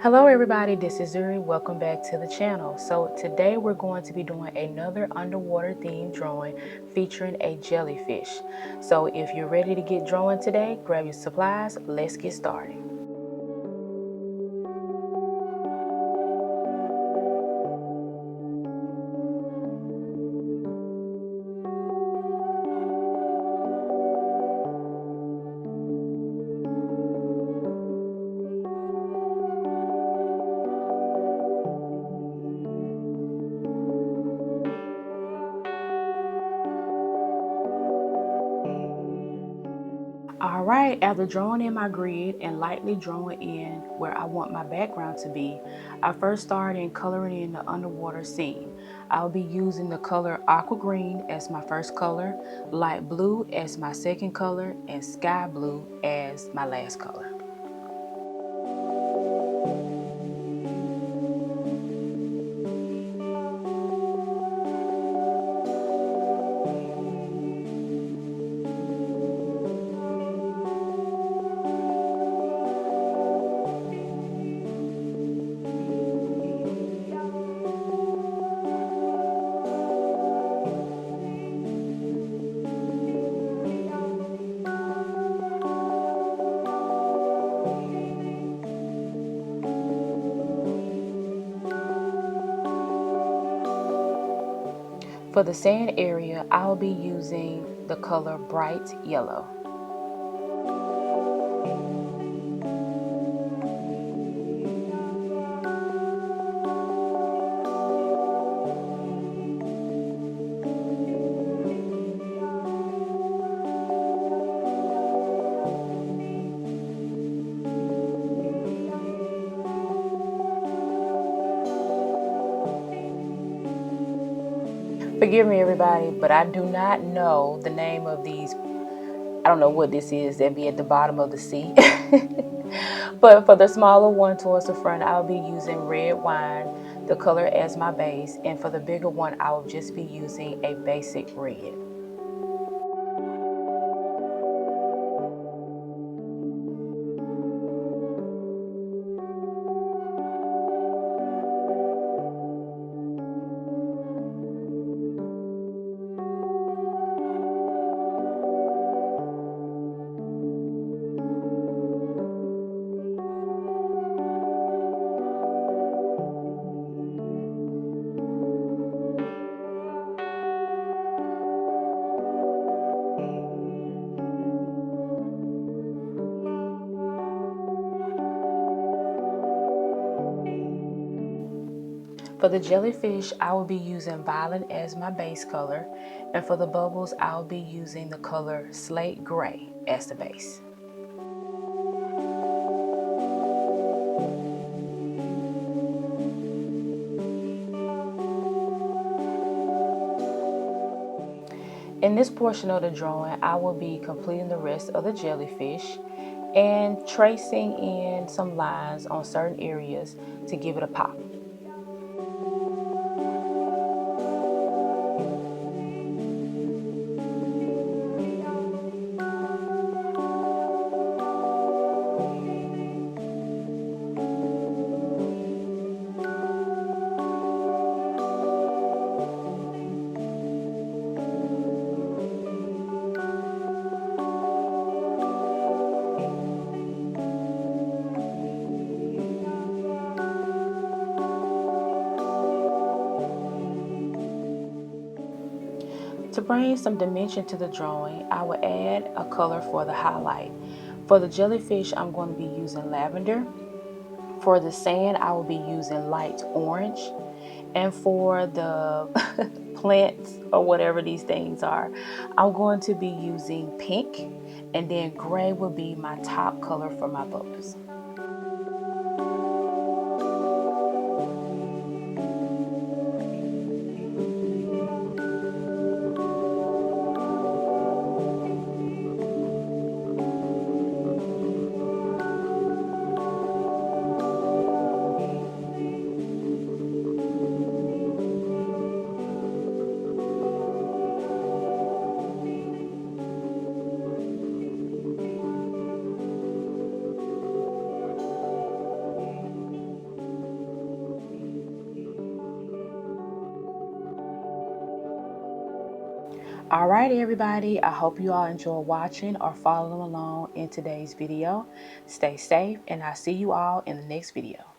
Hello everybody, this is Zuri. Welcome back to the channel. So today we're going to be doing another underwater themed drawing featuring a jellyfish. So if you're ready to get drawing today, grab your supplies, let's get started. Alright, after drawing in my grid and lightly drawing in where I want my background to be, I first started in coloring in the underwater scene. I'll be using the color aqua green as my first color, light blue as my second color, and sky blue as my last color. For the sand area, I'll be using the color bright yellow. Forgive me everybody, but I do not know the name of these. I don't know what this is that be at the bottom of the sea. But for the smaller one towards the front, I'll be using red wine, the color as my base. And for the bigger one, I will just be using a basic red. For the jellyfish, I will be using violet as my base color, and for the bubbles, I'll be using the color slate gray as the base. In this portion of the drawing, I will be completing the rest of the jellyfish and tracing in some lines on certain areas to give it a pop. To bring some dimension to the drawing, I will add a color for the highlight. For the jellyfish, I'm going to be using lavender. For the sand, I will be using light orange. And for the plants or whatever these things are, I'm going to be using pink. And then gray will be my top color for my bubbles. All right, everybody, I hope you all enjoy watching or following along in today's video. Stay safe, and I'll see you all in the next video.